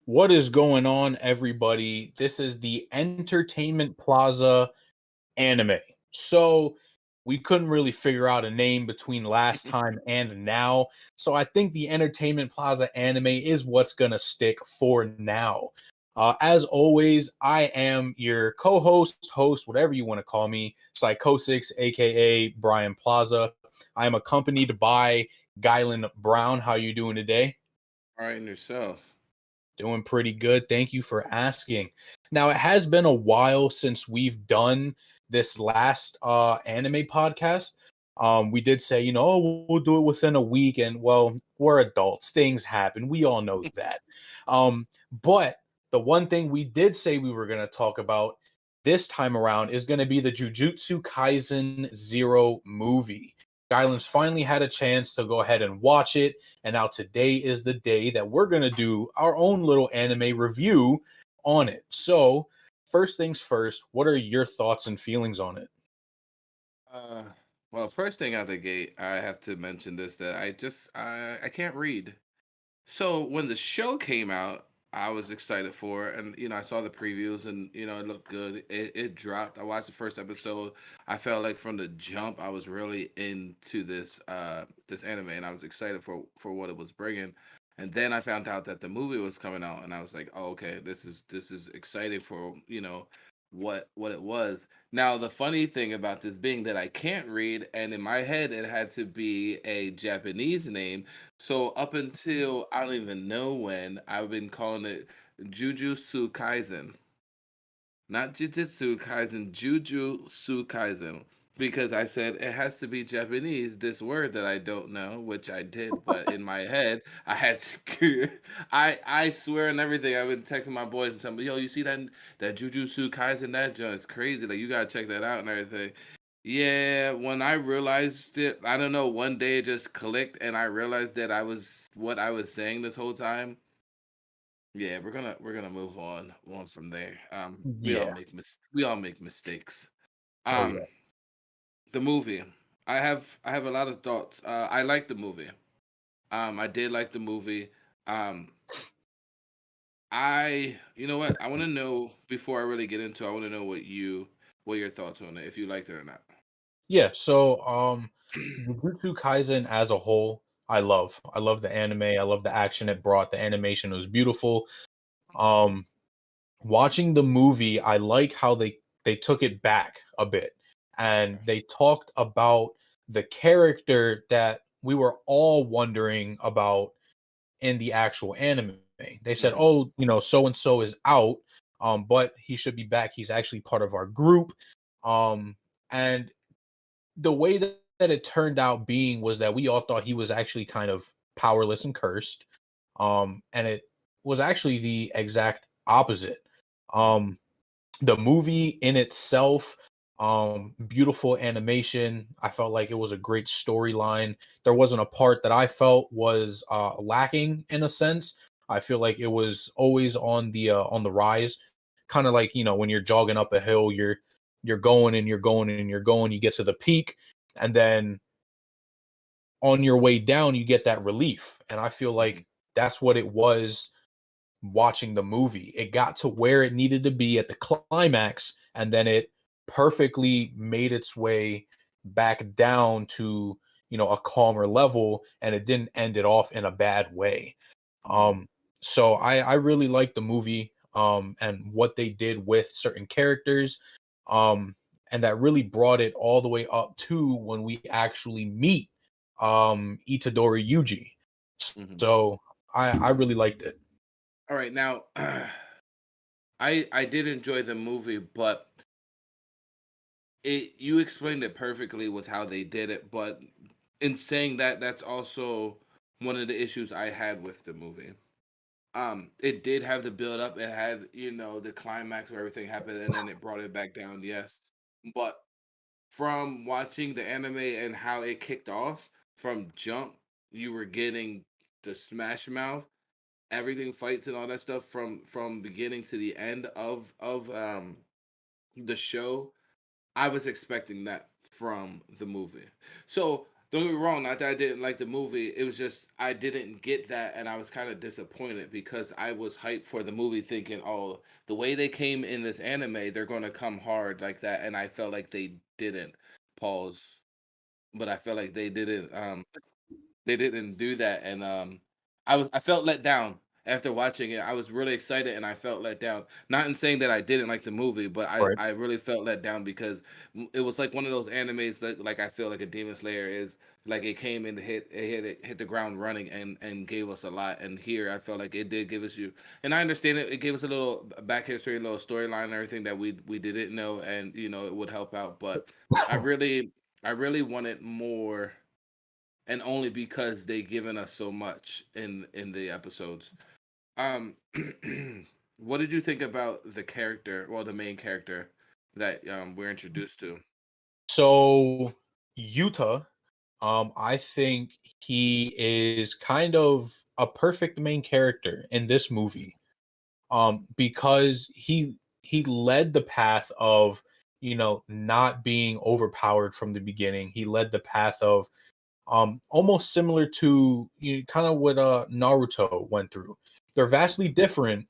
What is going on, everybody? This is the Entertainment Plaza anime. So, we couldn't really figure out a name between last time and now. So, I think the Entertainment Plaza anime is what's going to stick for now. As always, I am your co host, whatever you want to call me, Psychosix, aka Brian Plaza. I am accompanied by GUYLAN Brown. How you doing today? All right, and yourself. Doing pretty good. Thank you for asking. Now, it has been a while since we've done this last anime podcast. We did say, we'll do it within a week, and well, we're adults. Things happen. We all know that. But the one thing we did say we were going to talk about this time around is going to be the Jujutsu Kaisen Zero movie. Gylan's finally had a chance to go ahead and watch it, and now today is the day that we're going to do our own little anime review on it. So, first things first, what are your thoughts and feelings on it? Uh, well, first thing out the gate, I have to mention this that I can't read. So when the show came out, I was excited for it, and I saw the previews, and it looked good. It dropped. I watched the first episode. I felt like from the jump, I was really into this anime, and I was excited for what it was bringing. And then I found out that the movie was coming out, and I was like, oh, okay, this is exciting for what it was. Now, the funny thing about this being that I can't read, and in my head it had to be a Japanese name. So up until I don't even know when, I've been calling it Jujutsu Kaisen. Not Jujutsu Kaisen, Jujutsu Kaisen. Because I said it has to be Japanese, this word that I don't know, which I did, but in my head I had to I swear and everything. I've been texting my boys and telling them, yo, you see that Jujutsu Kaisen, that joint is crazy. Like you gotta check that out and everything. Yeah, when I realized it, I don't know, one day it just clicked and I realized that I was what I was saying this whole time. Yeah, we're gonna move on from there. Yeah. We all make mistakes. Oh yeah. Um, the movie. I have a lot of thoughts. I like the movie. I did like the movie. Um, you know what? I want to know before I really get into. I want to know what your thoughts on it, if you liked it or not. Yeah, so Jujutsu Kaisen as a whole, I love. I love the anime. I love the action it brought. The animation was beautiful. Um Watching the movie, I like how they took it back a bit and they talked about the character that we were all wondering about in the actual anime. They said, Hmm. "Oh, so and so is out, but he should be back. He's actually part of our group." And the way that it turned out being was that we all thought he was actually kind of powerless and cursed. And it was actually the exact opposite. Um, the movie in itself, beautiful animation. I felt like it was a great storyline. There wasn't a part that I felt was lacking in a sense. I feel like it was always on the rise, kind of like when you're jogging up a hill, you're going and you're going and you're going, you get to the peak, and then on your way down, you get that relief. And I feel Hmm. like that's what it was watching the movie. It got to where it needed to be at the climax, and then it perfectly made its way back down to, a calmer level, and it didn't end it off in a bad way. Hmm. Um, so I really like the movie, and what they did with certain characters. And that really brought it all the way up to when we actually meet Itadori Yuji. Hmm. So I really liked it. All right, now I did enjoy the movie, but it you explained it perfectly with how they did it. But in saying that, that's also one of the issues I had with the movie. It did have the build up. It had, the climax where everything happened, and then it brought it back down. Yes, but from watching the anime and how it kicked off from jump, you were getting the Smash Mouth, everything fights and all that stuff from beginning to the end of the show. I was expecting that from the movie. So don't get me wrong, not that I didn't like the movie. It was just I didn't get that, and I was kind of disappointed because I was hyped for the movie, thinking, "Oh, the way they came in this anime, they're gonna come hard like that," and I felt like they didn't. Pause. But I felt like they didn't do that, and I felt let down after watching it. I was really excited, and I felt let down. Not in saying that I didn't like the movie, but Right. I really felt let down because it was like one of those animes that like I feel like a Demon Slayer is like it came in to hit the ground running and gave us a lot. And here I felt like it did give us you, and I understand it. It gave us a little back history, a little storyline, and everything that we didn't know, and it would help out. But I really I really wanted more, and only because they given us so much in the episodes. Um, what did you think about the character, well, the main character that we're introduced to? So Utah, I think he is kind of a perfect main character in this movie. Because he led the path of not being overpowered from the beginning. He led the path of almost similar to kind of what Naruto went through. They're vastly different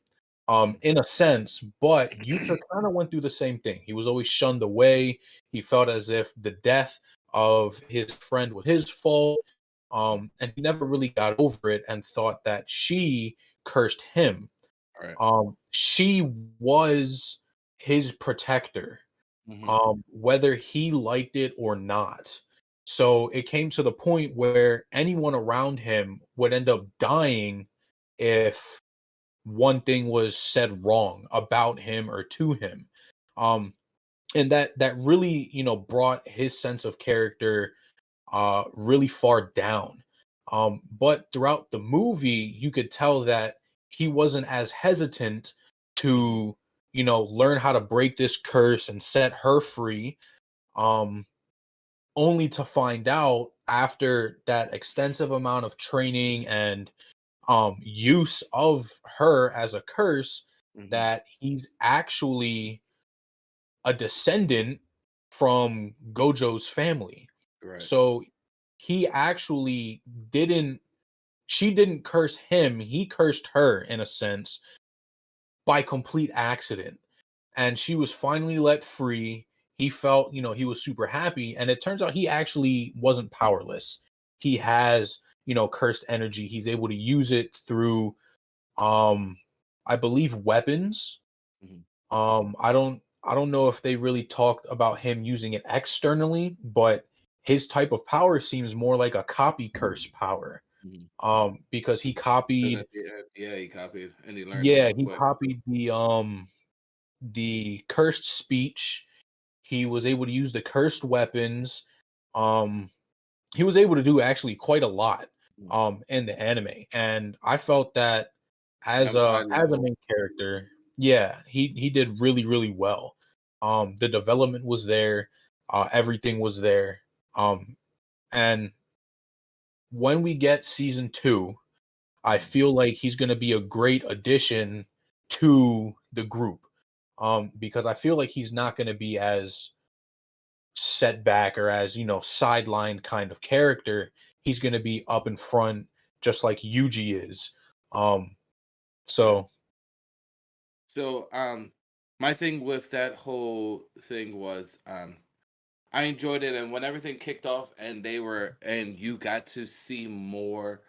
Mhm. in a sense, but Yuta kind of went through the same thing. He was always shunned away. He felt as if the death of his friend was his fault. And he never really got over it and thought that she cursed him. All right. She was his protector, Mm-hmm. whether he liked it or not. So it came to the point where anyone around him would end up dying if one thing was said wrong about him or to him. Um, and that really, brought his sense of character really far down. But throughout the movie, you could tell that he wasn't as hesitant Mm-hmm. to, learn how to break this curse and set her free. Um, Only to find out after that extensive amount of training and use of her as a curse Mm-hmm. that he's actually a descendant from Gojo's family. Right. So he actually didn't she didn't curse him, he cursed her in a sense by complete accident. And she was finally let free. He felt, he was super happy. And it turns out he actually wasn't powerless. He has, cursed energy. He's able to use it through um I believe weapons. Mm-hmm. I don't know if they really talked about him using it externally, but his type of power seems more like a copy curse power. Mm-hmm. Because he copied Yeah, he copied and he learned it yeah, real he quick. copied the cursed speech. He was able to use the cursed weapons. Um he was able to do actually quite a lot Mhm. in the anime. And I felt that At as a high a level. main character, yeah, he did really, really well. The development was there, everything was there. Um and when we get season 2, I Mhm. feel like he's going to be a great addition to the group. Because I feel like he's not going to be as set back or as, sidelined kind of character. He's going to be up in front just like Yuji is. Um Right. so So, my thing with that whole thing was, I enjoyed it, and when everything kicked off, and you got to see more,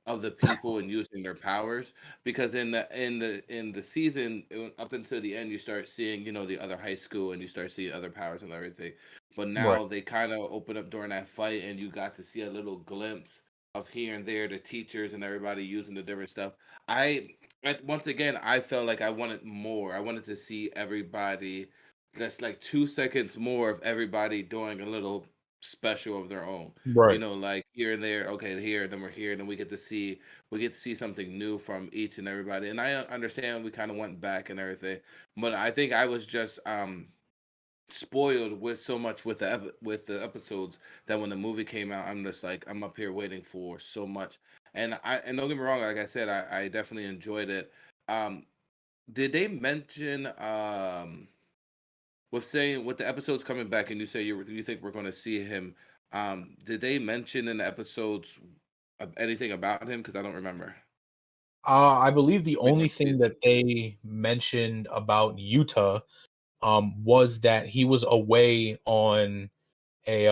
of the people and using their powers, because in the season up until the end, you start seeing the other high school, and you start seeing other powers and everything. But right, now they kind of open up during that fight, and you got to see a little glimpse of here and there the teachers and everybody using the different stuff. I once again I felt like I wanted more. I wanted to see everybody, that's like 2 seconds more of everybody doing a little special of their own. right, Like here and there, okay, here, then we're here, and then we get to see something new from each and everybody. And I understand we kind of went back and everything, but I think I was just spoiled with so much with with the episodes, that when the movie came out, I'm just like I'm up here waiting for so much. And don't get me wrong, like I said, I definitely enjoyed it. Um, did they mention with saying with the episodes coming back, and you say you think we're going to see him Did they mention in the episodes anything about him? Because I don't remember. I believe the I mean, only or thing season. that they mentioned about Utah was that he was away on a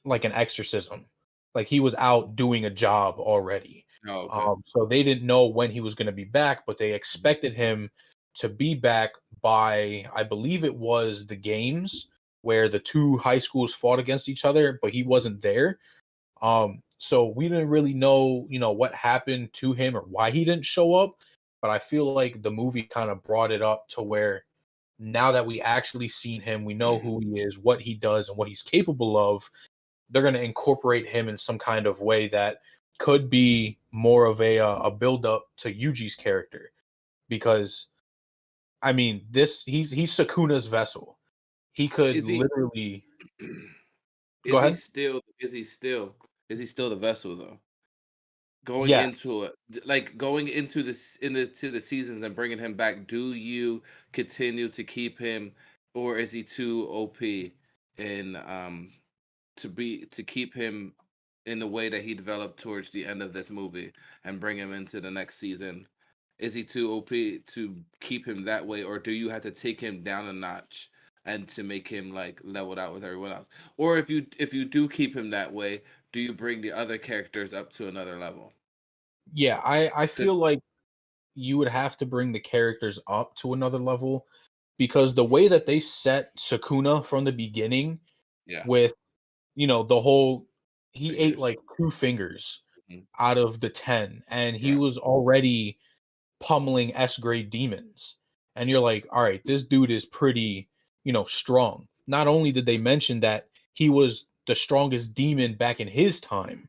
like an exorcism. Like he was out doing a job already. Oh, okay. So they didn't know when he was going to be back, but they Mhm. expected him to be back by, I believe it was the games where the two high schools fought against each other, but he wasn't there. So we didn't really know, what happened to him or why he didn't show up. But I feel like the movie kind of brought it up to where now that we actually seen him, we know who he is, what he does, and what he's capable of. They're going to incorporate him in some kind of way that could be more of a build up to Yuji's character because I mean this he's Sakuna's vessel. He could Is he? literally go Is he ahead. still? Is he still? Is he still the vessel though? Going Yeah, into it, like going into this to the seasons and bringing him back. Do you continue to keep him, or is he too OP in to keep him in the way that he developed towards the end of this movie and bring him into the next season? Is he too OP to keep him that way, or do you have to take him down a notch and to make him like leveled out with everyone else? Or if you do keep him that way, do you bring the other characters up to another level? yeah. I 'Cause- feel like you would have to bring the characters up to another level because the way that they set Sakuna from the beginning yeah, with the whole he ate fingers. like two fingers Mhm. out of the 10 and he Right, was already pummeling S grade demons. And you're like, all right, this dude is pretty, strong. Not only did they mention that he was the strongest demon back in his time,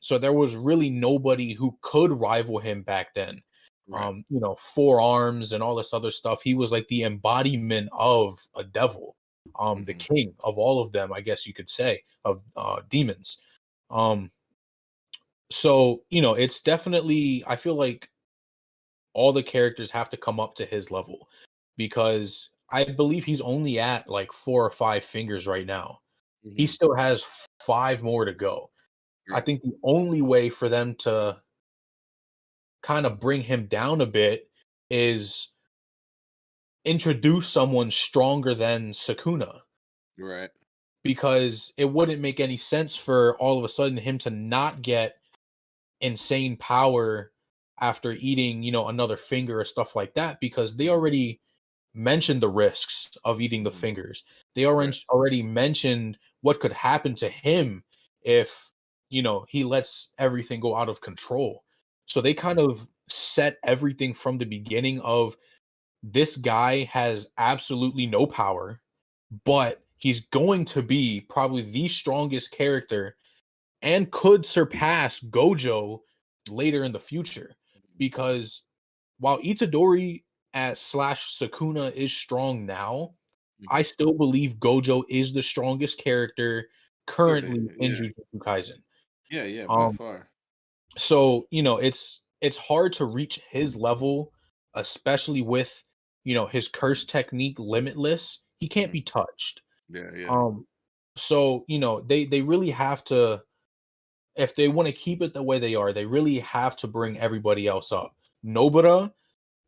so there was really nobody who could rival him back then. right. Forearms and all this other stuff. He was like the embodiment of a devil, the Hmm. king of all of them, I guess you could say, of demons. Um, so it's definitely I feel like all the characters have to come up to his level because I believe he's only at like 4 or 5 fingers right now. He Hmm. still has five more to go. I Right. think the only way for them to kind of bring him down a bit is introduce someone stronger than Sakuna Right. because it wouldn't make any sense for all of a sudden him to not get insane power after eating, another finger or stuff like that because they Mhm. already mentioned the risks of eating the Mhm. fingers. They Right. already mentioned what could happen to him if, he lets everything go out of control. So they kind of set everything from the beginning of this guy has absolutely no power, but he's going to be probably the strongest character and could surpass Gojo later in the future. Because while Itadori at slash Sakuna is strong now, I Mhm. still believe Gojo is the strongest character Could be. currently in Yeah. Jujutsu Kaisen. Yeah. Yeah. By Um, far. so it's hard to reach his level, especially with his curse technique limitless. He can't Mhm. be touched. Yeah. Yeah. Um, so they really have to if they want to keep it the way they are, they really have to bring everybody else up. Nobara,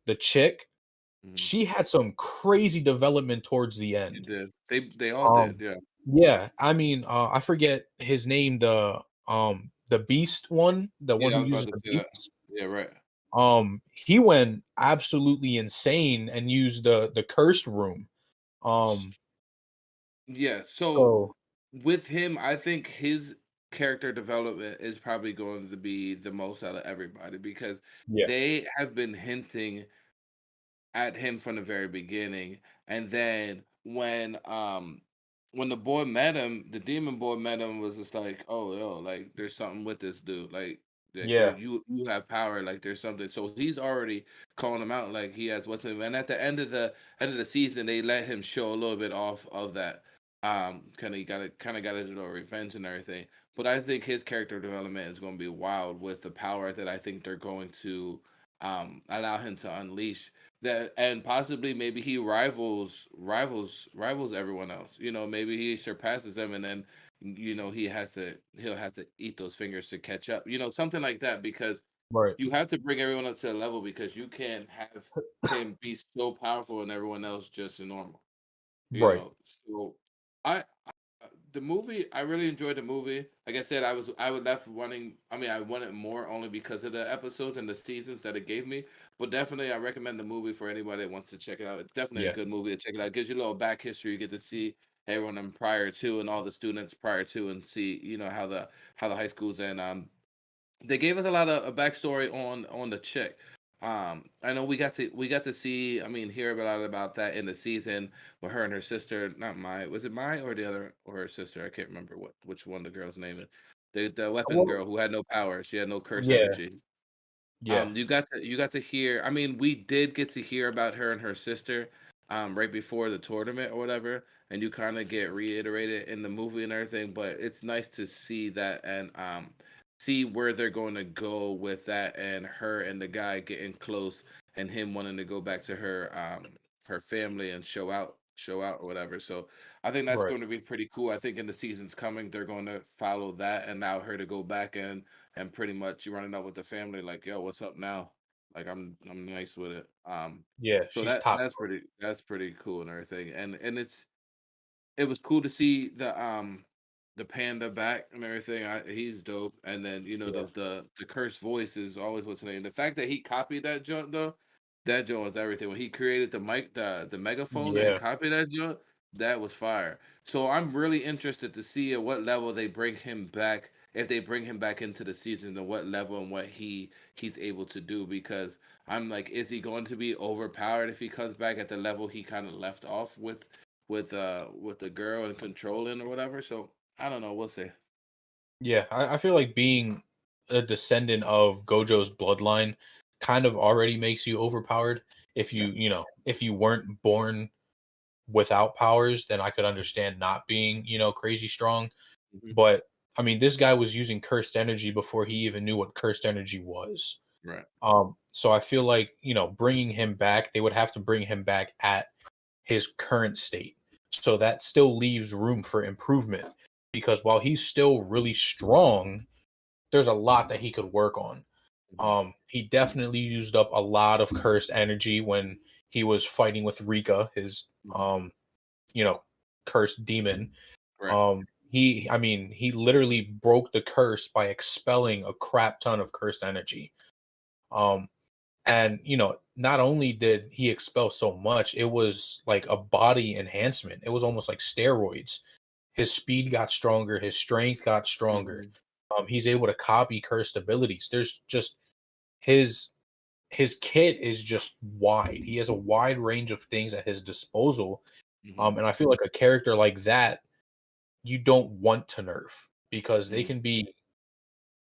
the chick, Mhm. she had some crazy development towards the They end. did. They all did. Um, Yeah. yeah, I mean, I forget his name, the beast one, the one Yeah. I who was about uses to the say that. beast. Yeah. Right. He went absolutely insane and used the cursed room. Um, Yeah. So so with him, I think his character development is probably going to be the most out of everybody because yeah, they have been hinting at him from the very beginning. And then when the boy met him, the demon boy met him was just like, oh yo, like there's something with this dude. Like yeah, you have power, like there's something. So he's already calling him out like he has what's him. And at the end of the season, they let him show a little bit off of that. Kind of got his little revenge and everything. But I think his character development is going to be wild with the power that I think they're going to allow him to unleash that, and possibly maybe he rivals everyone else. You know, maybe he surpasses them, and then he'll have to eat those fingers to catch up. You know, something like that, because Right. you have to bring everyone up to a level, because you can't have him be so powerful and everyone else just normal. You Right. know, so I the movie, I really enjoyed the movie. Like I said, I was left wanting. I mean, I wanted more only because of the episodes and the seasons that it gave me. But definitely, I recommend the movie for anybody that wants to check it out. It's definitely a Yeah. good movie to check it out. It gives you a little back history. You get to see everyone prior to, and all the students prior to, and see how the high schools, and they gave us a lot of a backstory on the chick. I know we got to see, I mean, hear a lot about that in the season with her and her sister. Not Mai, was it Mai or the other, or her sister? I can't remember which one the girl's name is. The weapon Well, girl who had no power. She had no curse yeah. energy. Yeah. You got to hear. I mean, we did get to hear about her and her sister, right before the tournament or whatever, and you kind of get reiterated in the movie and everything. But it's nice to see that, and see where they're going to go with that, and her and the guy getting close, and him wanting to go back to her family and show out or whatever. So I think that's Right. going to be pretty cool. I think in the seasons coming, they're going to follow that, and now her to go back and pretty much you running up with the family like, yo, what's up now? Like I'm nice with it. Yeah. So She's top. that's pretty cool and everything. And it was cool to see the panda back and everything. He's dope. And then Yeah. the cursed voice is always what's name. The fact that he copied that joint though, that joint was everything. When he created the megaphone and Yeah. copied that joint, that was fire. So I'm really interested to see at what level they bring him back. If they bring him back into the season, and what level and what he's able to do, because I'm like, is he going to be overpowered if he comes back at the level he kind of left off with the girl and controlling or whatever. So I don't know. We'll see. Yeah. I feel like being a descendant of Gojo's bloodline kind of already makes you overpowered. If Yeah. if you weren't born without powers, then I could understand not being, crazy strong. Hmm. But I mean, this guy was using cursed energy before he even knew what cursed energy was. Right. So I feel like, bringing him back, they would have to bring him back at his current state. So that still leaves room for improvement because while he's still really strong, there's a lot that he could work on. Hmm. He definitely used up a lot of cursed energy when he was fighting with Rika, his Hmm. you know, cursed demon. Right. I mean, he literally broke the curse by expelling a crap ton of cursed energy. Um, and not only did he expel so much, it was like a body enhancement. It was almost like steroids. His speed got stronger, his strength got stronger. Hmm. He's able to copy cursed abilities. There's just his his kit is just wide. He has a wide range of things at his disposal. Hmm. And I feel like a character like that you don't want to nerf because they Hmm. can be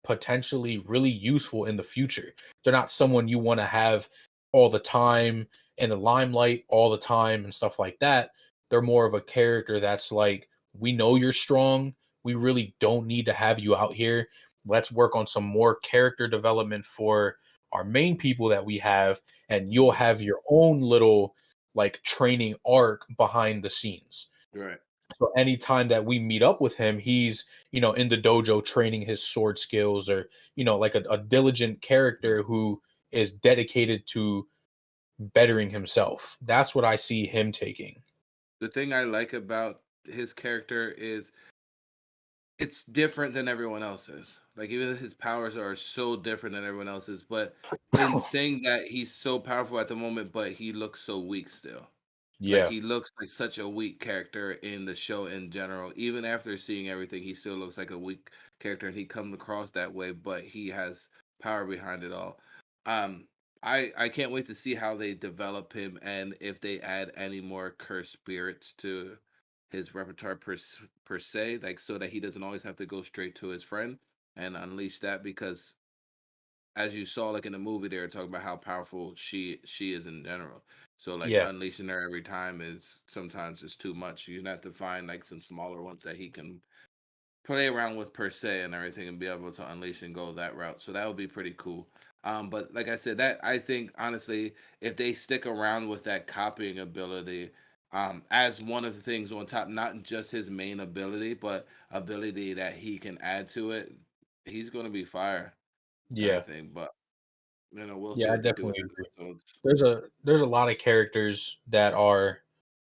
potentially really useful in the future. They're not someone you want to have all the time in the limelight all the time and stuff like that. They're more of a character that's like, we know you're strong. We really don't need to have you out here. Let's work on some more character development for our main people that we have, and you'll Hmm. have your own little like training arc behind the scenes. Right. So anytime that we meet up with him, he's, in the dojo training his sword skills or, like a diligent Mhm. character who is dedicated to bettering himself. That's what I see him taking. The thing I like about his character is it's different than everyone else's. Like, even if his powers are so different than everyone else's, but in saying that, he's so powerful at the moment, but he looks so weak still. Like, Yeah. he looks like such a weak character in the show in general. Even after seeing everything, he still looks like a weak character, and he comes across that way, but he has power behind it all. Um, I can't wait to see how they develop him, and if they add any more cursed spirits to his repertoire per se, like, so that he doesn't always have to go straight to his friend and unleash that, because as you saw, like in the movie, they were talking about how powerful she is in general. So like Yeah. unleashing her every time is sometimes is too much. You have to find like some smaller ones that he can play around with per se and everything, and be able to unleash and go that route. So that would be pretty cool. But like I said, that I think honestly, if they stick around with that copying ability, as one of the things on top, not just his main ability, but ability that he can add to it, he's gonna be fire and Yeah, everything. But we'll see yeah, I what they do definitely with the agree. episodes. There's a lot of characters that are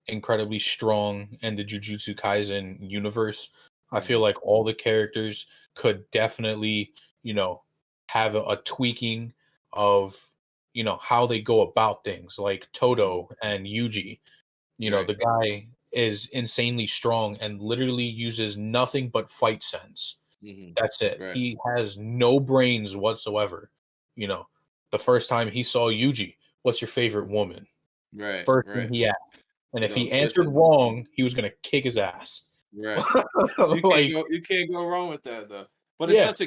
incredibly strong in the Jujutsu Kaisen universe. I feel Hmm. like all the characters could definitely, you know, have a tweaking of, how they go about things. Like Hmm. Toto and Yuji, Right, the guy is insanely strong and literally uses nothing but fight sense. hmm, That's it. right, He has no brains whatsoever. You know, the first time he saw Yuji, what's your favorite woman? right, First thing right. he asked. And You if know, he answered twisted. wrong, he was gonna kick his ass. Right. Like, You can't go wrong with that though. But yeah, it's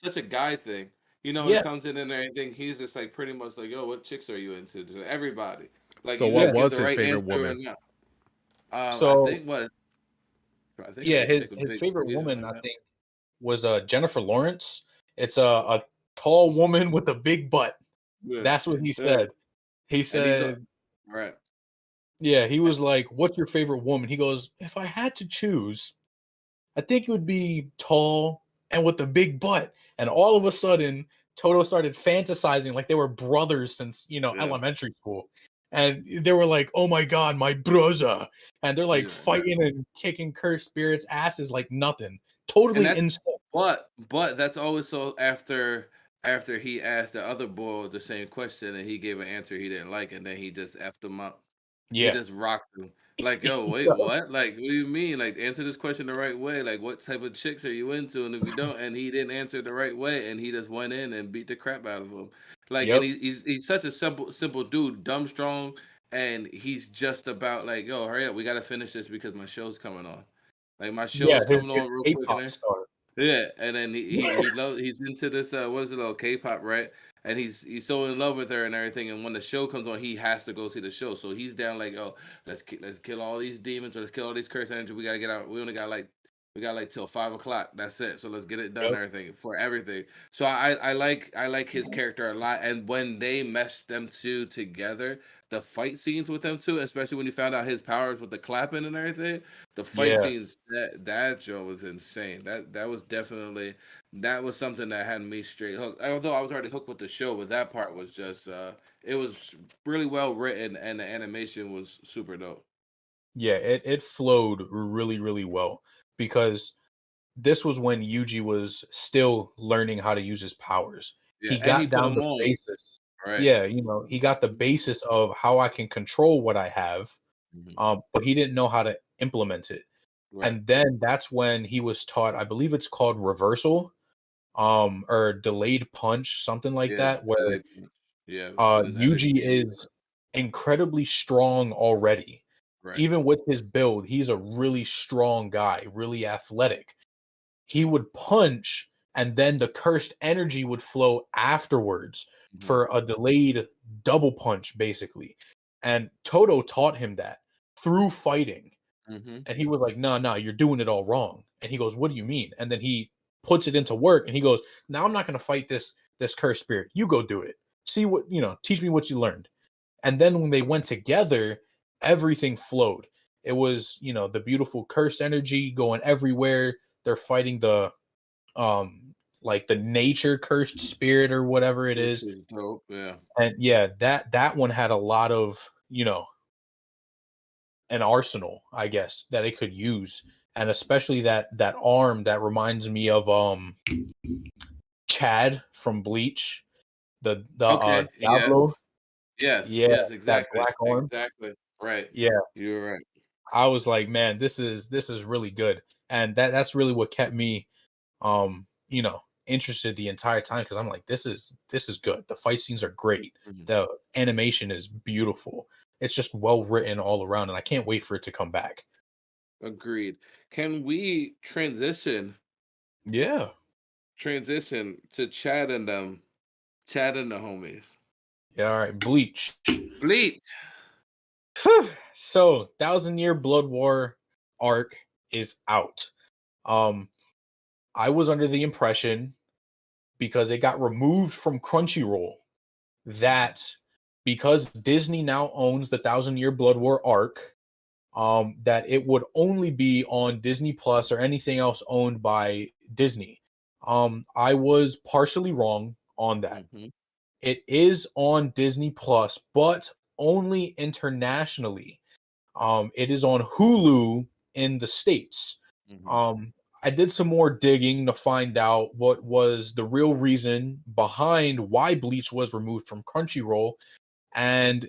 such a guy thing. When it yeah, comes in and everything, he's just like pretty much like, yo, what chicks are you into? To everybody. Like So you what gotta yeah. give was the his right favorite answer or woman? not. So I think it yeah, was a his chick with his big favorite titties or woman, something I like that. think, was Jennifer Lawrence. It's a tall woman with a big butt. Yeah. That's what he Yeah. said. He And he's said, right. yeah, he was like, "What's your favorite woman?" He goes, "If I had to choose, I think it would be tall and with a big butt." And all of a sudden, Toto started fantasizing like they were brothers since, Yeah. elementary school. And they were like, "Oh my god, my brother." And they're like Yeah. Right. fighting and kicking cursed spirits asses like nothing. And Totally that's insane. but that's always so after he asked the other boy the same question and he gave an answer he didn't like and then he just effed him up. He Yeah. just rocked him. Like, yo, wait, what? Like, what do you mean? Like, answer this question the right way. Like, what type of chicks are you into? And if you don't, and he didn't answer the right way, and he just went in and beat the crap out of him. Like, and Yep. he's such a simple dude, dumb strong, and he's just about like, yo, hurry up, we gotta finish this because my show's coming on. Like, my Yeah, show's his coming his on real quick, and K-pop star. yeah, and then he loves he's into this what is it, little K-pop, right? And he's so in love with her and everything. And when the show comes on, he has to go see the show. So he's down like, oh, let's kill all these demons or let's kill all these curse energy. We gotta get out. We got like till 5 o'clock. That's it. So let's get it done. Yep. And everything for everything. So I like his character a lot. And when they meshed them two together, the fight scenes with them two, especially when you found out his powers with the clapping and everything, the fight Yeah. scenes that Joe was insane. That was definitely that was something that had me straight hooked. Although I was already hooked with the show, but that part was just it was really well written and the animation was super dope. Yeah, it flowed really, really well because this was when Yuji was still learning how to use his powers. Yeah, He and he got put down them the on basis. right. Yeah, he got the basis of how I can control what I have, Mhm. but he didn't know how to implement it. Right. And then that's when he was taught, I believe it's called reversal, or delayed punch, something like Yeah, that, where delayed punch. Yeah, with his energy Yuji and is stuff. incredibly strong already. Right. Even with his build, he's a really strong guy, really athletic. He would punch, and then the cursed energy would flow afterwards Mhm. for a delayed double punch, basically. And Toto taught him that through fighting. Mhm. And he was like, "No, no, you're doing it all wrong." And he goes, "What do you mean?" And then he puts it into work and he goes, "Now I'm not going to fight this cursed spirit. You go do it. See what, teach me what you learned." And then when they went together, everything flowed. It was, the beautiful cursed energy going everywhere. They're fighting the like the nature cursed spirit or whatever it Which is. is dope. Yeah. And yeah, that one had a lot of, an arsenal, I guess, that it could use. And especially that arm that reminds me of Chad from Bleach, the Okay. Yeah. Diablo. Yes. Yeah, Yes. that Exactly. black arm. Exactly. Right. Yeah. You're right. I was like, man, this is really good. And that's really what kept me interested the entire time because I'm like, this is good. The fight scenes are great. Mhm. The animation is beautiful. It's just well written all around, and I can't wait for it to come back. Agreed. Can we Yeah. transition to Chad and Chad and the homies? Yeah, all right. Bleach. Bleach. So, Thousand Year Blood War arc is out. Um, I was under the impression because it got removed from Crunchyroll. That because Disney now owns the Thousand Year Blood War arc, that it would only be on Disney Plus or anything else owned by Disney. I was partially wrong on that. Mm-hmm. It is on Disney Plus, but only internationally. It is on Hulu in the States. Mm-hmm. Um, I did some more digging to find out what was the real reason behind why Bleach was removed from Crunchyroll, and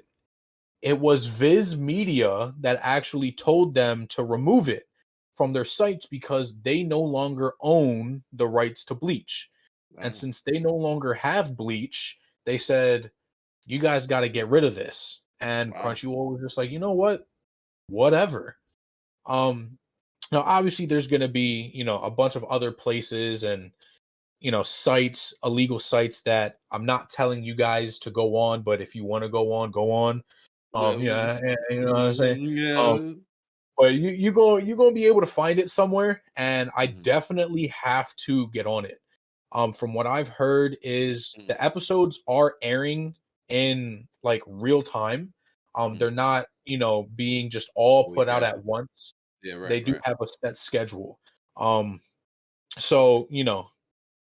it was Viz Media that actually told them to remove it from their sites because they no longer own the rights to Bleach. And Oh, since they no longer have Bleach, they said, you guys got to get rid of this. And wow. Crunchyroll was just like, you know what? Whatever. Um, Now obviously there's gonna be, a bunch of other places and sites, illegal sites that I'm not telling you guys to go on, but if you want to go on, go on. Yeah, you know what I'm saying? Um, Yeah. but you're gonna be able to find it somewhere, and I Mm-hmm. definitely have to get on it. From what I've heard is Mm-hmm. the episodes are airing in like real time. They're not, being just all A put week out after. at once. Yeah, right, They do right. have a set schedule. Um, so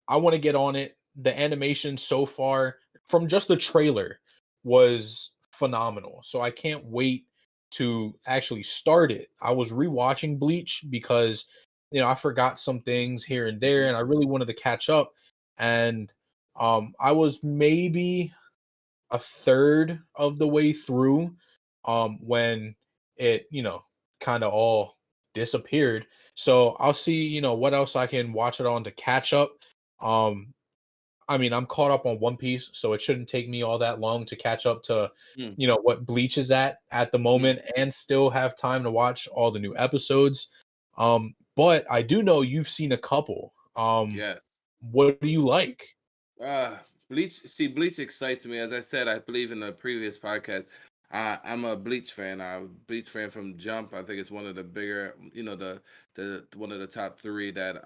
I want to get on it. The animation so far from just the trailer was phenomenal. So I can't wait to actually start it. I was rewatching Bleach because I forgot some things here and there Mm-hmm. and I really wanted to catch up, and I was maybe a third of the way through when it kind of all disappeared. So I'll see what else I can watch it on to catch up. um I mean, I'm caught up on One Piece, so it shouldn't take me all that long to catch up to what Bleach is at the Mm-hmm. moment, and still have time to watch all the new episodes. But I do know you've seen a couple. Yes. What do you like? Uh, Bleach. See, Bleach excites me. As I said, I believe in the previous podcast. I'm a Bleach fan. I'm a Bleach fan from Jump. I think it's one of the bigger, the one of the top three that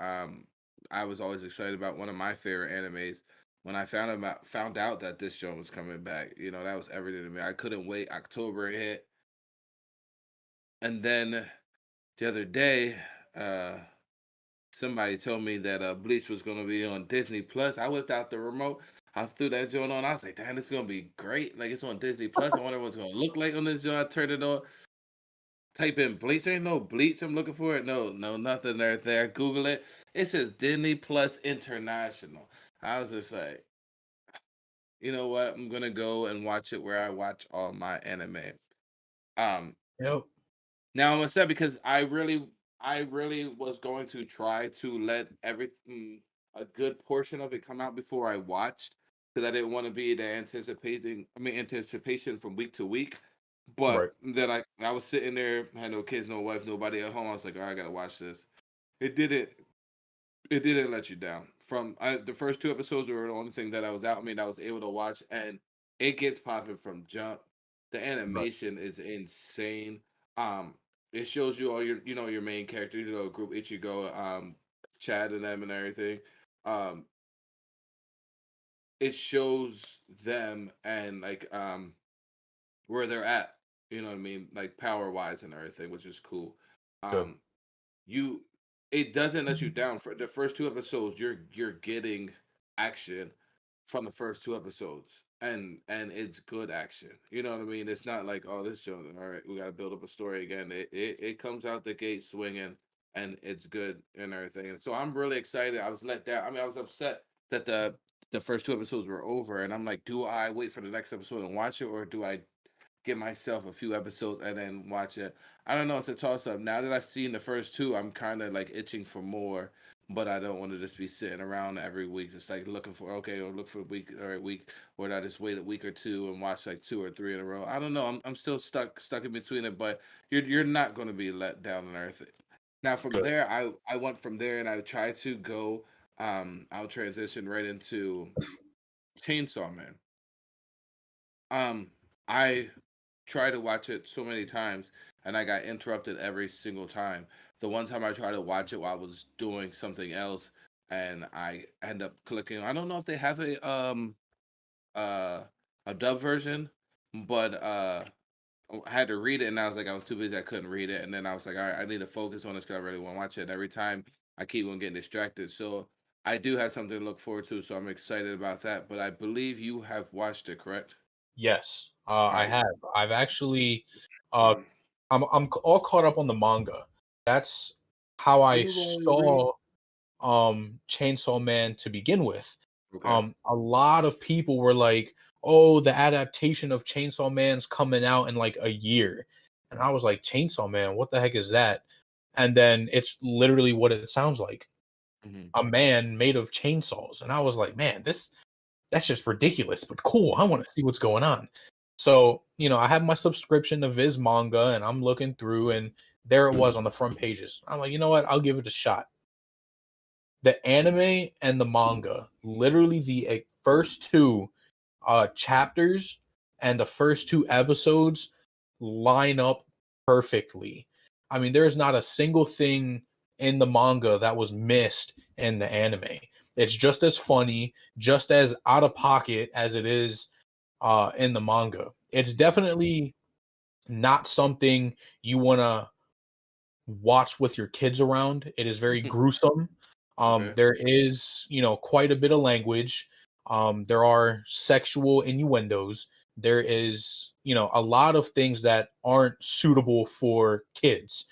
I was always excited about. One of my favorite animes. When I found out that this show was coming back, that was everything to me. I couldn't wait. October hit, and then the other day, uh, somebody told me that Bleach was gonna be on Disney Plus. I whipped out the remote. I threw that joint on. I was like, "Damn, this is gonna be great! Like it's on Disney Plus. I wonder what it's gonna look like on this joint." I turned it on. Type in Bleach. Ain't no Bleach. I'm looking for it. No, no, nothing there. Google it. It says Disney Plus International. I was just like, you know what? I'm gonna go and watch it where I watch all my anime. Um, Yep. Now I'm upset because I really was going to try to let everything a good portion of it come out before I watched because I didn't want to be the anticipation from week to week. Right. But then I was sitting there, had no kids, no wife, nobody at home. I was like, all right, I gotta watch this. It didn't it didn't let you down. The first two episodes were the only thing that I was out. I mean, I was able to watch, and it gets popping from jump. The Right. animation is insane. Um, it shows you all your main characters, Group Ichigo, Chad, and them, and everything. Um, it shows them and like where they're at. You know what I mean, like power wise and everything, which is cool. Good. Um, you it doesn't let you down. For the first two episodes you're getting action from the first two episodes, and it's good action, you know what I mean. It's not like, oh, this joke, all right, we got to build up a story again. It comes out the gate swinging, and it's good and everything, and so I'm really excited. I was let down. I mean, I was upset that the first two episodes were over, and I'm like, do I wait for the next episode and watch it, or do I give myself a few episodes and then watch it? I don't know. It's a toss up. Now that I've seen the first two, I'm kind of like itching for more, but I don't want to just be sitting around every week, just like looking for, okay, or look for a week or a week, or did I just wait a week or two and watch like two or three in a row? I don't know. I'm still stuck in between it, but you're not going to be let down on earth. Now from Good. there, I went from there and I tried to go. I'll transition right into Chainsaw Man. I tried to watch it so many times and I got interrupted every single time. The one time I tried to watch it while I was doing something else and I end up clicking. I don't know if they have uh a dub version, but I had to read it, and I was like, I was too busy, I couldn't read it, and then I was like, all right, I need to focus on this because I really want to watch it. And every time I keep on getting distracted, so I do have something to look forward to, so I'm excited about that. But I believe you have watched it, correct? Yes, All I right. have. I've actually, uh, all caught up on the manga. That's how I You already read? saw Chainsaw Man to begin with. Okay. A lot of people were like, "Oh, the adaptation of Chainsaw Man's coming out in like a year," and I was like, "Chainsaw Man, what the heck is that?" And then it's literally what it sounds like, Hmm. a man made of chainsaws, and I was like, "Man, that's just ridiculous, but cool. I want to see what's going on." So, I have my subscription to Viz Manga and I'm looking through, and there it was on the front pages. I'm like, you know what? I'll give it a shot. The anime and the manga, literally the first two chapters and the first two episodes line up perfectly. I mean, there's not a single thing in the manga that was missed in the anime. It's just as funny, just as out of pocket as it is in the manga. It's definitely not something you want to watch with your kids around. It is very gruesome. Okay. There is, quite a bit of language. There are sexual innuendos. There is, a lot of things that aren't suitable for kids.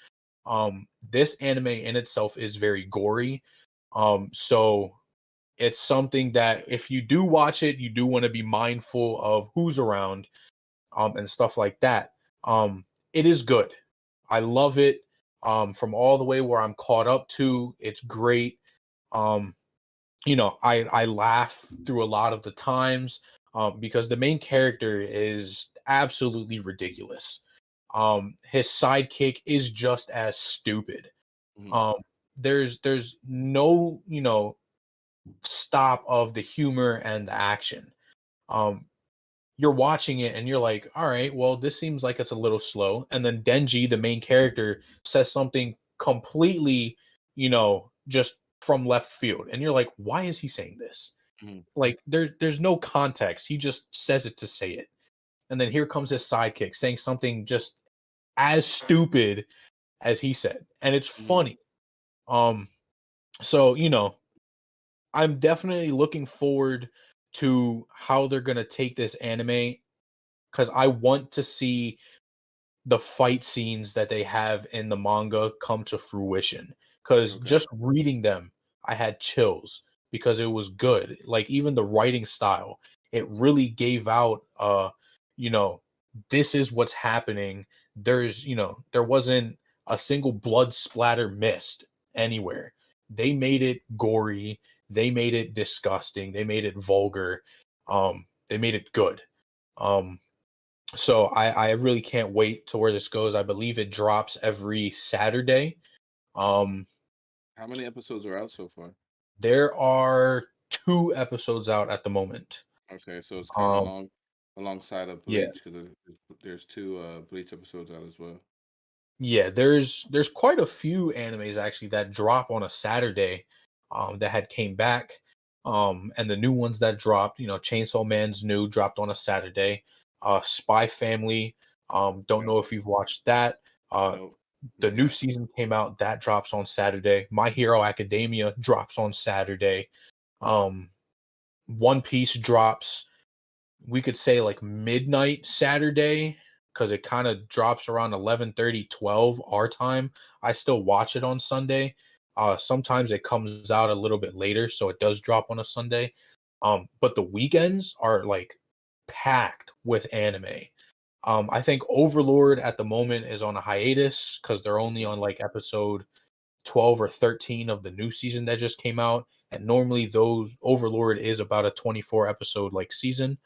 This anime in itself is very gory. So it's something that if you do watch it, you do want to be mindful of who's around, and stuff like that. It is good. I love it. From all the way where I'm caught up to, it's great. Um, I laugh through a lot of the times, because the main character is absolutely ridiculous. His sidekick is just as stupid. Hmm. Um, there's no, stop of the humor and the action. Um, you're watching it and you're like, all right, well, this seems like it's a little slow. And then Denji, the main character, says something completely, just from left field. And you're like, why is he saying this? Hmm. Like there's no context. He just says it to say it. And then here comes his sidekick saying something just as stupid as he said. And it's Hmm. funny. Um, so I'm definitely looking forward to how they're gonna take this anime because I want to see the fight scenes that they have in the manga come to fruition. Because Okay. just reading them, I had chills because it was good. Like even the writing style, it really gave out, you know, this is what's happening. There wasn't a single blood splatter missed anywhere. They made it gory, they made it disgusting, they made it vulgar, they made it good. Um, so I really can't wait to where this goes. I believe it drops every Saturday. Um, How many episodes are out so far? there are 2 episodes out at the moment. Okay, so it's kind of Um, long alongside of yeah, Bleach because there's two Bleach episodes out as well. yeah. There's quite a few animes actually that drop on a Saturday, that had came back, and the new ones that dropped. Chainsaw Man's new dropped on a Saturday. Spy Family. Don't Okay. know if you've watched that. Uh, Nope. the Not new yet. season came out that drops on Saturday. My Hero Academia drops on Saturday. um One Piece drops, we could say, like midnight Saturday, because it kind of drops around 11:30, 12 our time. I still watch it on Sunday. Sometimes it comes out a little bit later, so it does drop on a Sunday. But the weekends are like packed with anime. I think Overlord at the moment is on a hiatus because they're only Okay. on like episode 12 or 13 of the new season that just came out. And normally those Overlord is about a 24 episode like season.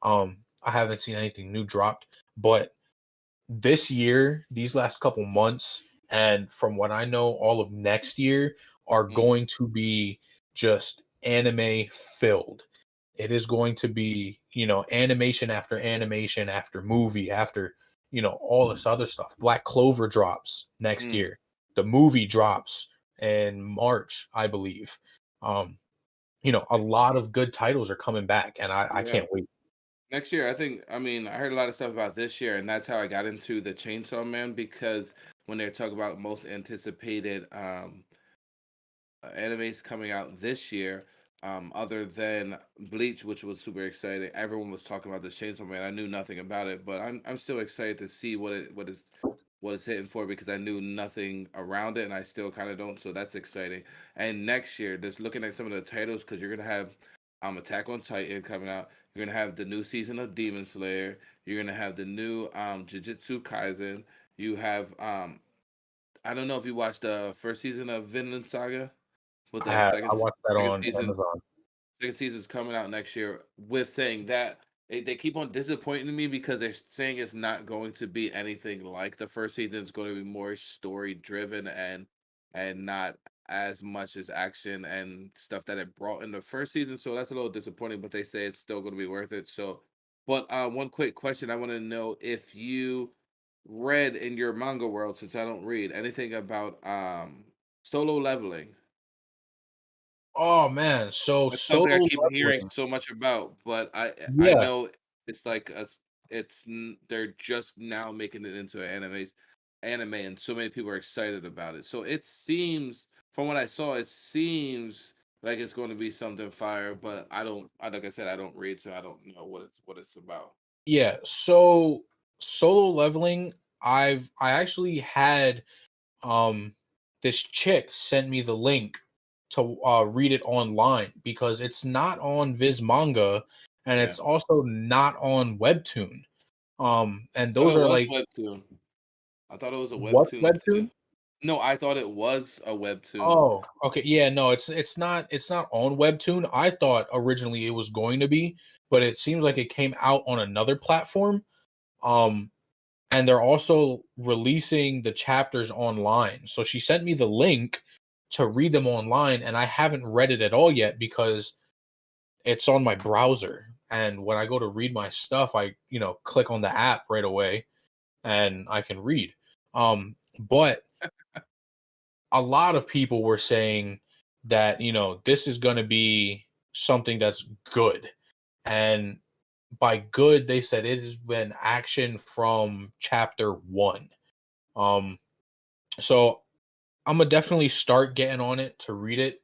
I haven't seen anything new dropped, but this year, these last couple months, and from what I know, all of next year are Mm, going to be just anime filled. It is going to be, animation after movie, after, all this other stuff. Black Clover drops next mm, year. The movie drops in March, I believe. Um, a lot of good titles are coming back, and I Yeah. can't wait. Next year, I mean, I heard a lot of stuff about this year, and that's how I got into the Chainsaw Man because when they talk about most anticipated animes coming out this year, other than Bleach, which was super exciting. Everyone was talking about this Chainsaw Man. I knew nothing about it, but I'm still excited to see what it's hitting for because I knew nothing around it, and I still kind of don't. So that's exciting. And next year, just looking at some of the titles, because you're gonna have Attack on Titan coming out. You're gonna have the new season of Demon Slayer. You're gonna have the new Jujutsu Kaisen. You have I don't know if you watched the first season of Vinland Saga, but the I watched that second on season Amazon. second season's coming out next year. With saying that, they keep on disappointing me because they're saying it's not going to be anything like the first season. It's going to be more story driven and not as much as action and stuff that it brought in the first season. So that's a little disappointing. But they say it's still going to be worth it. So, but one quick question I want to know if you read in your manga world, since I don't read anything about solo leveling. Oh man, so That's something I Solo keep hearing Leveling. so much about, but I Yeah, know it's like they're just now making it into an anime, and so many people are excited about it. So it seems, from what I saw, it seems like it's going to be something fire. But like I said, I don't read, so I don't know what it's about. yeah. So Solo Leveling, I actually had um this chick sent me the link to read it online because it's not on Viz Manga and Yeah, it's also not on Webtoon. And I thought those it are was like webtoon. I thought it was a what's webtoon too. Webtoon? No, I thought it was a webtoon. Oh, okay. Yeah, no, it's not on Webtoon. I thought originally it was going to be, but it seems like it came out on another platform. Um, and they're also releasing the chapters online. So she sent me the link to read them online, and I haven't read it at all yet because it's on my browser. And when I go to read my stuff, I, click on the app right away and I can read. But a lot of people were saying that, this is going to be something that's good. And by good, they said it has been action from chapter one. Um, so I'm gonna definitely start getting on it to read it,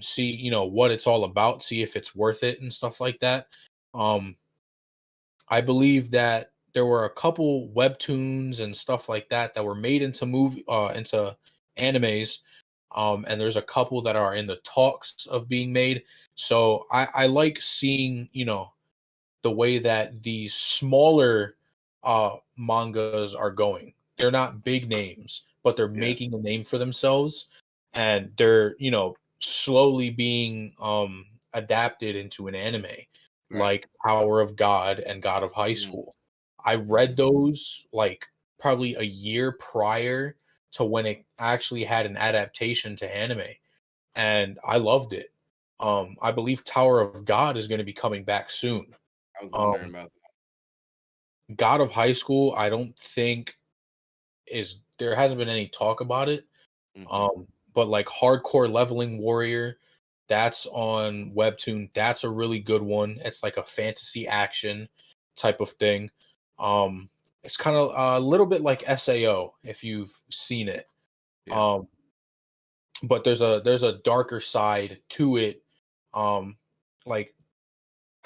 see, what it's all about, see if it's worth it and stuff like that. Um, I believe that there were a couple webtoons and stuff like that that were made into animes, and there's a couple that are in the talks of being made. So I like seeing, the way that these smaller mangas are going. They're not big names, but they're Yeah, making a name for themselves, and they're, slowly being adapted into an anime right. like Power of God and God of High Mhm, School. I read mhm. those like probably a year prior to when it actually had an adaptation to anime, and I loved it. I believe Tower of God is going to be coming back soon. I was wondering Um, about God of High School, I don't think there hasn't been any talk about it. that. Mhm. But like Hardcore Leveling Warrior, that's on Webtoon. That's a really good one. It's like a fantasy action type of thing. Um, it's kind of a little bit like SAO if you've seen it. Yeah, Um, but there's a darker side to it. Um, like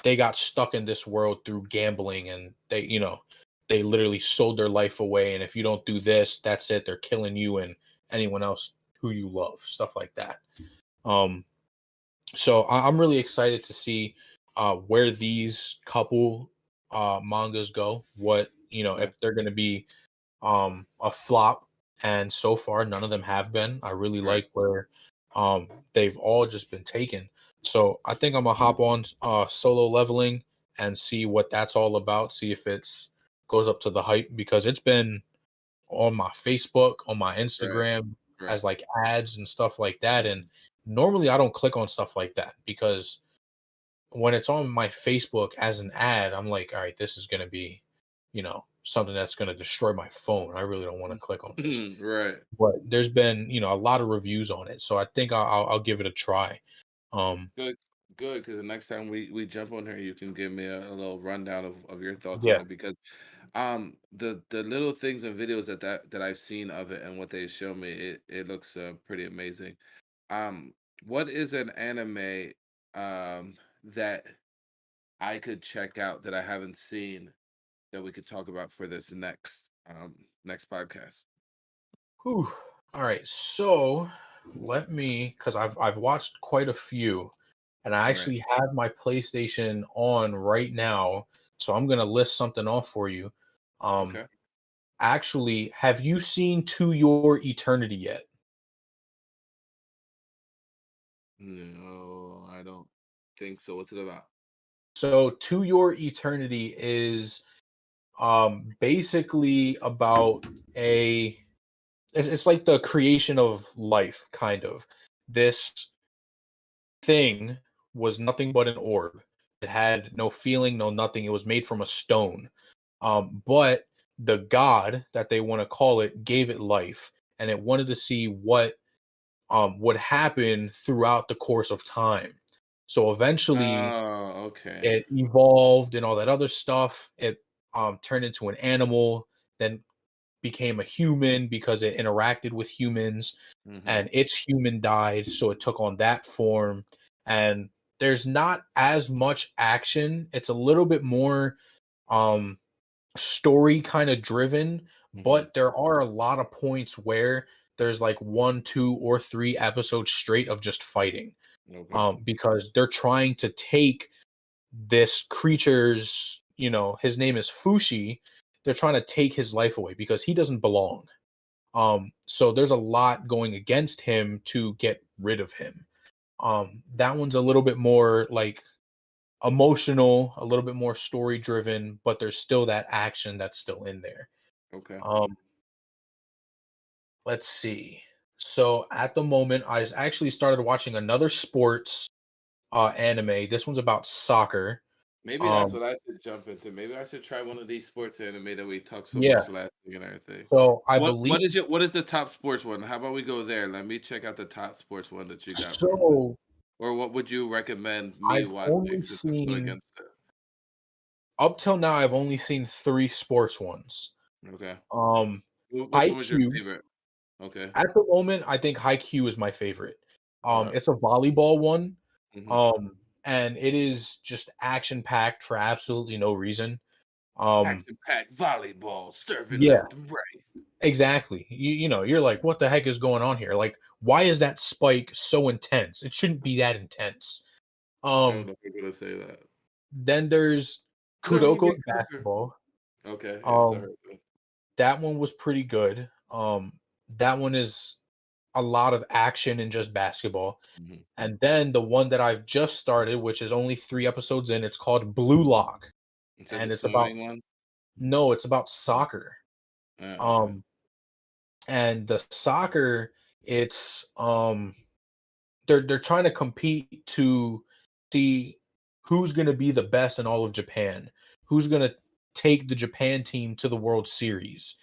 they got stuck in this world through gambling and they literally sold their life away, and if you don't do this, that's it, they're killing you and anyone else who you love, stuff like that. um so I'm really excited to see where these couple mangas go, what, yeah, if they're going to be a flop, and so far none of them have been. I really right. like where they've all just been taken. So I think I'm gonna hop on Solo Leveling and see what that's all about, see if it's goes up to the hype, because it's been on my Facebook, on my Right, Instagram right. as like ads and stuff like that. And normally I don't click on stuff like that because when it's on my Facebook as an ad, I'm like, all right, this is gonna be, something that's gonna destroy my phone. I really don't want to click on this. Right. But there's been, a lot of reviews on it, so I think I'll give it a try. Um, Good, good. Because the next time we jump on here, you can give me a little rundown of your thoughts on yeah. it. Because the little things and videos that I've seen of it and what they show me, it looks pretty amazing. Um, what is an anime that I could check out that I haven't seen that we could talk about for this next podcast? Whew. All right, so let me, because I've watched quite a few, and I Right. actually have my PlayStation on right now, so I'm gonna list something off for you. Um, Okay. Actually, have you seen To Your Eternity yet? No, I don't think so. What's it about? So To Your Eternity is basically about a it's like the creation of life, kind of. This thing was nothing but an orb. It had no feeling, no nothing. It was made from a stone. But the god that they want to call it gave it life, and it wanted to see what would happen throughout the course of time. So eventually, Oh, okay. it evolved and all that other stuff. It turned into an animal, then became a human because it interacted with humans, Mm-hmm. and its human died, so it took on that form. And there's not as much action. It's a little bit more um story kind of driven, Mm-hmm. but there are a lot of points where there's like one, two, or three episodes straight of just fighting. Okay. Because they're trying to take this creature's, his name is Fushi. They're trying to take his life away because he doesn't belong. So there's a lot going against him to get rid of him. That one's a little bit more like emotional, a little bit more story driven, but there's still that action that's still in there. Okay. Um, let's see. So at the moment, actually started watching another sports anime. This one's about soccer. Maybe that's Um, what I should jump into. Maybe I should try one of these sports anime that we talked so yeah. much last week and everything. So I What believe what is it? What is the top sports one? How about we go there? Let me check out the top sports one that you got from it. so. Or what would you recommend me I've watching only since I'm so seen against it? Up till now. I've only seen three sports ones. Okay. Um, Which one was your Haikyuu. favorite? Okay. At the moment, I think Haikyuu is my favorite. All right. It's a volleyball one. Mm-hmm. And it is just action packed for absolutely no reason. Um, Action packed volleyball, serving yeah, left and right. exactly. You're like, what the heck is going on here? Like, why is that spike so intense? It shouldn't be that intense. I don't Um, know if you're gonna say that. then there's Let me get Kudoko's cooker. basketball. Okay. Yes, I Um, heard that. that one was pretty good. That one is a lot of action and just basketball. Mm-hmm. And then the one that I've just started, which is only 3 episodes in, it's called Blue Lock, Is that the and it's about swimming one? no, it's about soccer. Okay. Um, and the soccer, it's they're trying to compete to see who's going to be the best in all of Japan, who's going to take the Japan team to the World Series,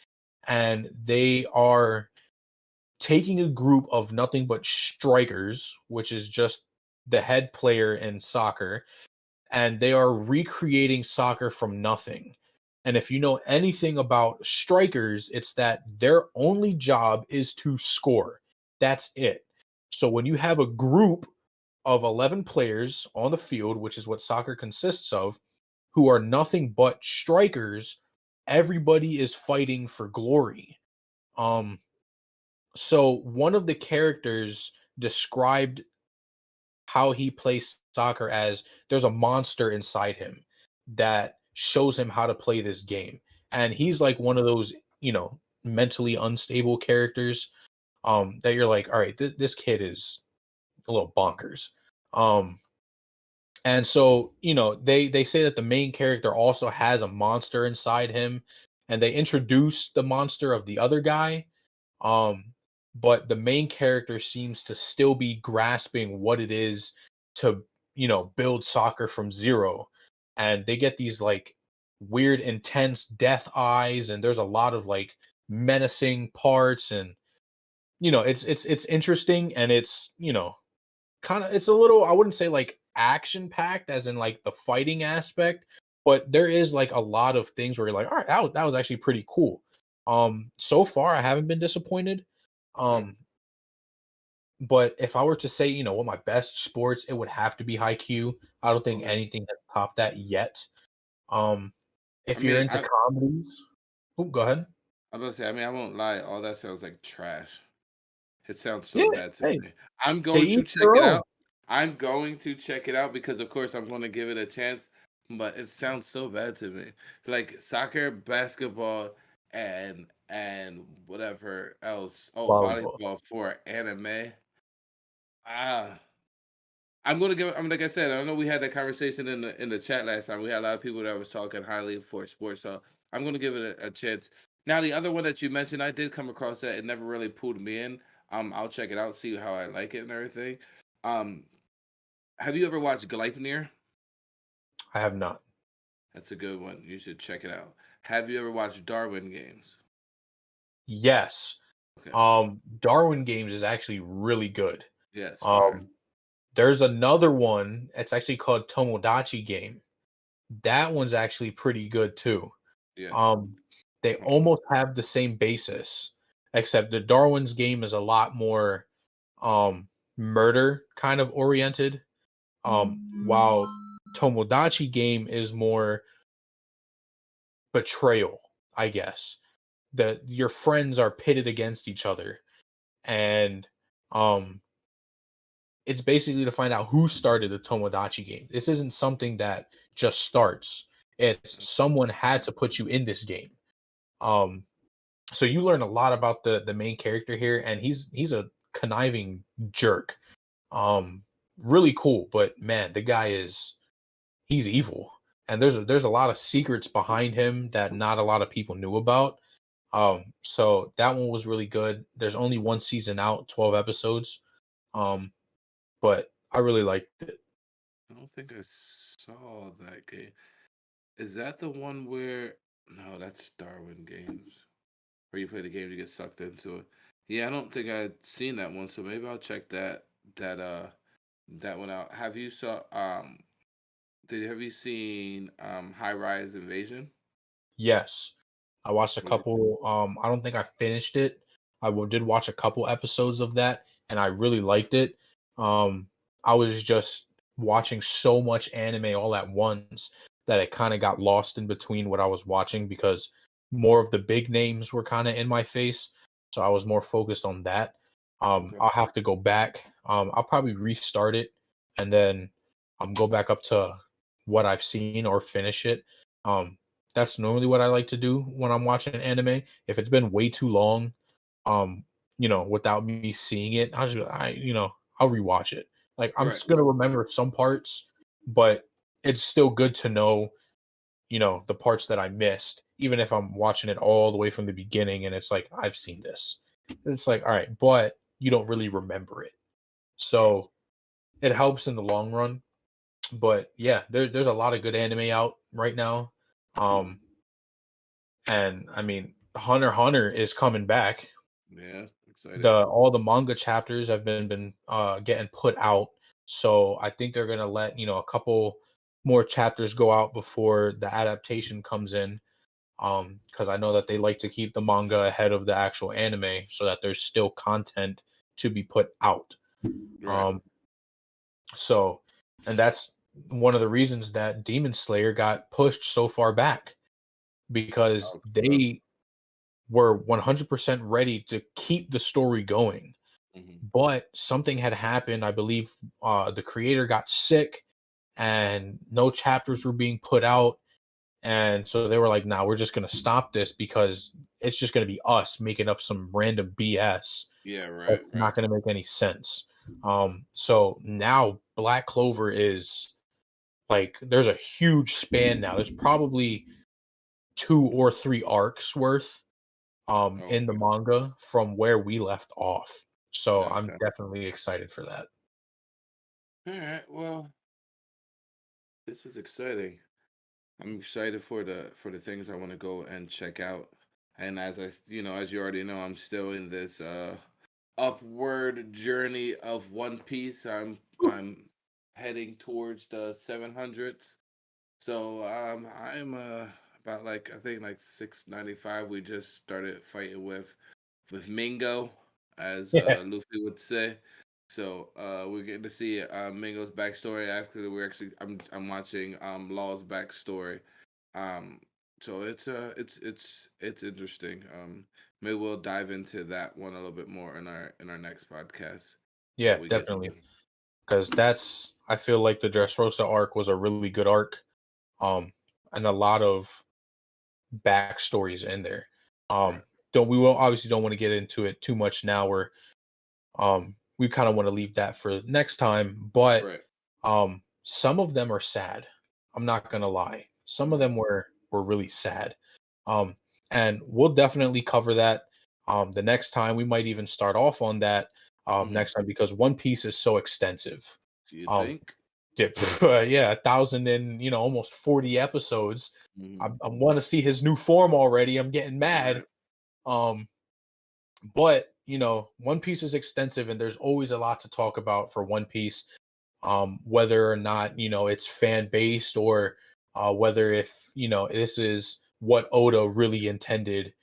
and they are taking a group of nothing but strikers, which is just the head player in soccer, and they are recreating soccer from nothing. And if you know anything about strikers, it's that their only job is to score. That's it. So when you have a group of 11 players on the field, which is what soccer consists of, who are nothing but strikers, everybody is fighting for glory. Um, so one of the characters described how he plays soccer as there's a monster inside him that shows him how to play this game. And he's like one of those, mentally unstable characters that you're like, all right, this kid is a little bonkers. Um and so, they say that the main character also has a monster inside him, and they introduce the monster of the other guy. um, but the main character seems to still be grasping what it is to, build soccer from zero. And they get these like weird, intense death eyes, and there's a lot of like menacing parts, and it's interesting, and it's kind of it's a little I wouldn't say like action packed as in like the fighting aspect, but there is like a lot of things where you're like, all right, that was actually pretty cool. So far I haven't been disappointed. Okay. Um, but if I were to say, what my best sports, it would have to be Q. I don't think Okay. anything has topped that yet. Um, I if you're mean, into comedies, oh, go ahead. I'm gonna say, I mean, I won't lie, all that sounds like trash. It sounds so Yeah, bad to hey, me. I'm to going to each check their it own. out. I'm going to check it out because, of course, I'm going to give it a chance. But it sounds so bad to me. Like soccer, basketball, and whatever else. Oh, Volleyball. volleyball for anime. Ah, I'm gonna give. I mean, like I said, I know we had that conversation in the chat last time. We had a lot of people that was talking highly for sports, so I'm gonna give it a chance. Now, the other one that you mentioned, I did come across that. It never really pulled me in. I'll check it out, see how I like it and everything. Um, have you ever watched Gleipnir? I have not. That's a good one. You should check it out. Have you ever watched Darwin Games? Yes. Okay. Darwin Games is actually really good. Yes, fire. Um, there's another one. It's actually called Tomodachi Game. That one's actually pretty good too. Yes. Um, they almost have the same basis, except the Darwin's Game is a lot more murder kind of oriented. While Tomodachi Game is more betrayal, I guess. That your friends are pitted against each other, and um it's basically to find out who started the Tomodachi game. This isn't something that just starts. It's someone had to put you in this game. Um, so you learn a lot about the main character here, and he's a conniving jerk. Um, really cool, but man, the guy is he's evil, and there's a lot of secrets behind him that not a lot of people knew about. So that one was really good. There's only one season out, 12 episodes. Um, but I really liked it. I don't think I saw that game. Is that the one where? No, that's Darwin Games. Where you play the game to get sucked into it. Yeah, I don't think I'd seen that one, so maybe I'll check that that one out. Have you seen High Rise Invasion? Yes. I watched a What do you couple, I don't think I finished it. Did watch a couple episodes of that, and I really liked it. Um, I was just watching so much anime all at once that it kind of got lost in between what I was watching because more of the big names were kind of in my face. So I was more focused on that. Okay. I'll have to go back. I'll probably restart it and then go back up to what I've seen or finish it. Um, that's normally what I like to do when I'm watching an anime. If it's been way too long, um, without me seeing it, I'll rewatch it. Like I'm Right. just gonna remember some parts, but it's still good to know, the parts that I missed, even if I'm watching it all the way from the beginning and it's like I've seen this. It's like, all right, but you don't really remember it. Right. So it helps in the long run. But yeah, there's a lot of good anime out right now. Um, and I mean, Hunter x Hunter is coming back. Yeah. Excited. The All the manga chapters have been getting put out, so I think they're gonna let a couple more chapters go out before the adaptation comes in. Because I know that they like to keep the manga ahead of the actual anime, so that there's still content to be put out. Right. Um, so, and that's one of the reasons that Demon Slayer got pushed so far back because Oh, they were 100% ready to keep the story going. hmm But something had happened. I believe the creator got sick and no chapters were being put out. And so they were like, nah, we're just going to stop this because it's just going to be us making up some random BS. Yeah. Right. That's Right. not going to make any sense. So now Black Clover is like, there's a huge span now. There's probably 2 or 3 arcs worth Oh, in the okay. manga from where we left off. So I'm Gotcha. definitely excited for that. All right. Well, this was exciting. I'm excited for the things I want to go and check out. And as as you already know, I'm still in this upward journey of One Piece. I'm heading towards the 700s. So I'm about like I think like 695. We just started fighting with Mingo, as Yeah, Luffy would say. So we're getting to see Mingo's backstory. After I'm watching Law's backstory. Um, so it's interesting. Maybe we'll dive into that one a little bit more in our next podcast that yeah, we get definitely. to. Because that's I feel like the Dressrosa arc was a really good arc. And a lot of backstories in there. Right, Don't we will obviously don't want to get into it too much now. Where we kind of want to leave that for next time. But right. some of them are sad. I'm not gonna lie. Some of Mhm. them were really sad. Um, and we'll definitely cover that the next time. We might even start off on that Mhm. next time because One Piece is so extensive. Do you Um, think? yeah, 1,000 and almost 40 episodes. Mhm. I want to see his new form already. I'm getting mad. Right. Um, but One Piece is extensive, and there's always a lot to talk about for One Piece. Whether or not it's fan based, or whether if this is what Oda really intended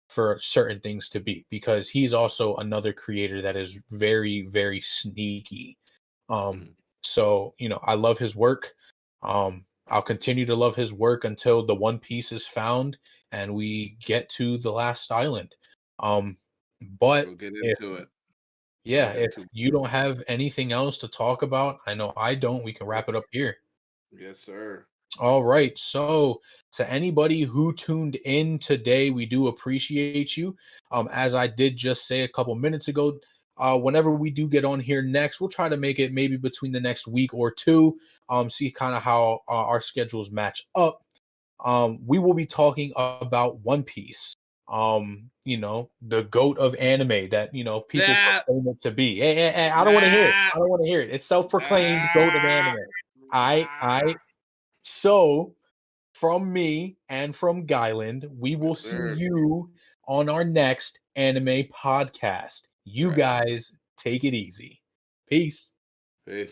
for certain things to be, because he's also another creator that is very, very sneaky. Um, Mhm. so I love his work. I'll continue to love his work until the One Piece is found and we get to the last island. Um, but We'll get if into it. We'll yeah, get if into you don't have anything else to talk about, I know I don't. We can it. wrap it up here. Yes, sir. All right. So, to anybody who tuned in today, we do appreciate you. As I did just say a couple minutes ago, whenever we do get on here next, we'll try to make it maybe between the next week or two. See kind of how our schedules match up. We will be talking about One Piece. The goat of anime that people That. proclaim it to be. Hey, I don't want to hear it. That. I don't want to hear it. It's self-proclaimed goat of Ah, anime. I so, from me and from Guyland, we will yes, see sir. you on our next anime podcast. You Right. guys take it easy. Peace. Peace.